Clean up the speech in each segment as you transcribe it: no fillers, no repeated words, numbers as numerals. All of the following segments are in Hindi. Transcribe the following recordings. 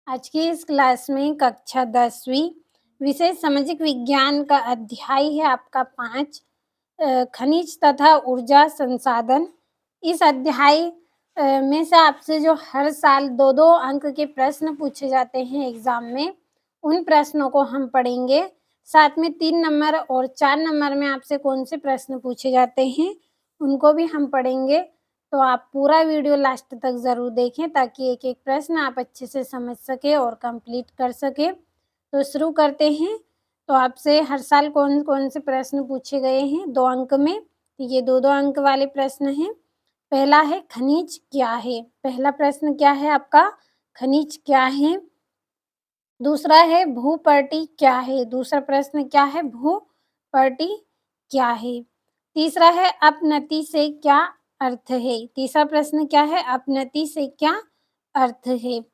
आज की इस क्लास में कक्षा 10वीं विषय सामाजिक विज्ञान का अध्याय है आपका 5 खनिज तथा ऊर्जा संसाधन। इस अध्याय में से आपसे जो हर साल 2-2 अंक के प्रश्न पूछे जाते हैं एग्ज़ाम में, उन प्रश्नों को हम पढ़ेंगे। साथ में 3 नंबर और 4 नंबर में आपसे कौन से प्रश्न पूछे जाते हैं, उनको भी हम पढ़ेंगे। तो आप पूरा वीडियो लास्ट तक ज़रूर देखें ताकि एक-एक प्रश्न आप अच्छे से समझ सकें और कंप्लीट कर सकें। तो शुरू करते हैं। तो आपसे हर साल कौन-कौन से प्रश्न पूछे गए हैं 2 अंक में, ये 2-2 अंक वाले प्रश्न हैं। पहला है खनिज क्या है? पहला प्रश्न क्या है आपका? खनिज क्या है? दूसरा है भूपर्टी क्या है? दूसरा प्रश्न क्या है? भूपर्टी क्या है? तीसरा है अपनति से क्या अर्थ है? तीसरा प्रश्न क्या है? अपनति से क्या अर्थ है?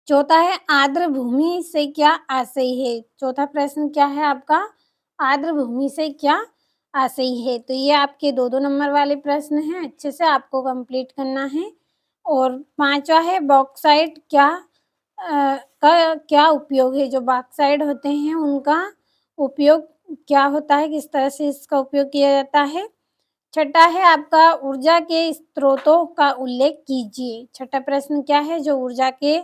चौथा है आर्द्र भूमि से क्या आशय है? चौथा प्रश्न क्या है आपका? आर्द्र भूमि से क्या आशय है? तो ये आपके 2-2 नंबर वाले प्रश्न हैं, अच्छे से आपको कंप्लीट करना है। और पाँचवा है बॉक्साइट का क्या उपयोग है? जो बॉक्साइट होते हैं उनका उपयोग क्या होता है? किस तरह से इसका उपयोग किया जाता है? छठा है आपका ऊर्जा के स्रोतों का उल्लेख कीजिए। छठा प्रश्न क्या है? जो ऊर्जा के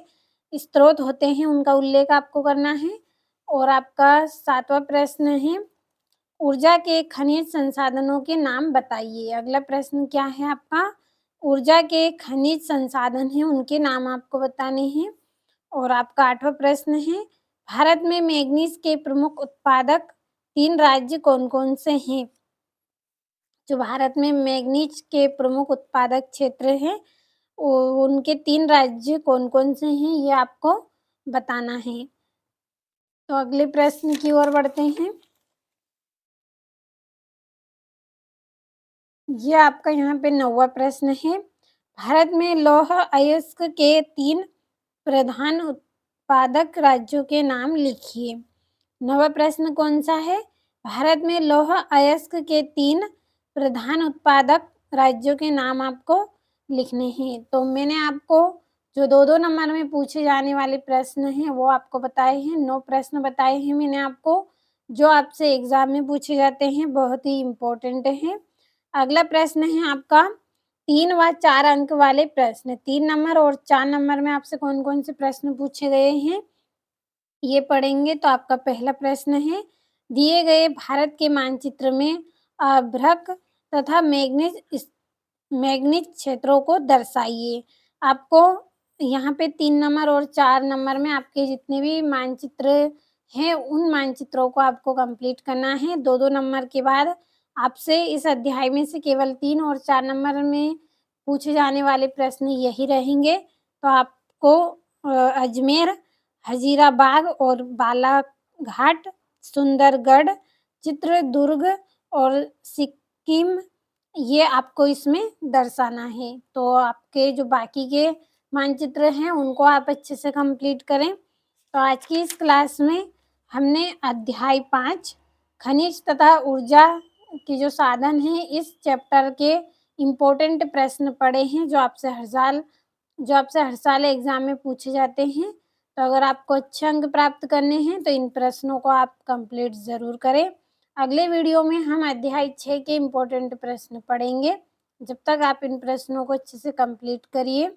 स्रोत होते हैं उनका उल्लेख आपको करना है। और आपका 7वां प्रश्न है ऊर्जा के खनिज संसाधनों के नाम बताइए। अगला प्रश्न क्या है आपका? ऊर्जा के खनिज संसाधन हैं उनके नाम आपको बताने हैं। और आपका 8वां प्रश्न है भारत में मैंगनीज के प्रमुख उत्पादक 3 राज्य कौन-कौन से हैं? जो भारत में मैंगनीज के प्रमुख उत्पादक क्षेत्र हैं, उनके 3 राज्य कौन-कौन से हैं, ये आपको बताना है। तो अगले प्रश्न की ओर बढ़ते हैं। ये आपका यहाँ पे 9वां प्रश्न है। भारत में लौह अयस्क के 3 प्रधान उत्पादक राज्यों के नाम लिखिए। 9वां प्रश्न कौन-सा है? भारत में लौह अयस्क के 3 प्रधान उत्पादक राज्यों के नाम आपको लिखने हैं। तो मैंने आपको जो 2-2 नंबर में पूछे जाने वाले प्रश्न हैं, वो आपको बताए हैं। 9 प्रश्न बताए हैं मैंने आपको, जो आपसे एग्ज़ाम में पूछे जाते हैं, बहुत ही इम्पोर्टेंट हैं। अगला प्रश्न है आपका 3 व 4 अंक वाले प्रश्न। 3 नंबर और 4 नंबर में आपसे कौन-कौन से प्रश्न पूछे गए हैं, ये पढ़ेंगे। तो आपका पहला प्रश्न है, दिए गए भारत के मानचित्र में अभ्रक तथा मैंगनीज क्षेत्रों को दर्शाइए। आपको यहाँ पे 3 नंबर और 4 नंबर में आपके जितने भी मानचित्र हैं, उन मानचित्रों को आपको कंप्लीट करना है। 2-2 नंबर के बाद आपसे इस अध्याय में से केवल 3 और 4 नंबर में पूछे जाने वाले प्रश्न यही रहेंगे। तो आपको अजमेर, हज़ीराबाद और बालाघाट, सुंदरगढ़, चित्रदुर्ग और सिक्किम, ये आपको इसमें दर्शाना है। तो आपके जो बाकी के मानचित्र हैं, उनको आप अच्छे से कंप्लीट करें। तो आज की इस क्लास में हमने अध्याय 5 खनिज तथा ऊर्जा के जो साधन हैं, इस चैप्टर के इम्पोर्टेंट प्रश्न पढ़े हैं, जो आपसे हर साल एग्ज़ाम में पूछे जाते हैं। तो अगर आपको अच्छे अंक प्राप्त करने हैं, तो इन प्रश्नों को आप कंप्लीट ज़रूर करें। अगले वीडियो में हम अध्याय 6 के इम्पोर्टेंट प्रश्न पढ़ेंगे। जब तक आप इन प्रश्नों को अच्छे से कंप्लीट करिए।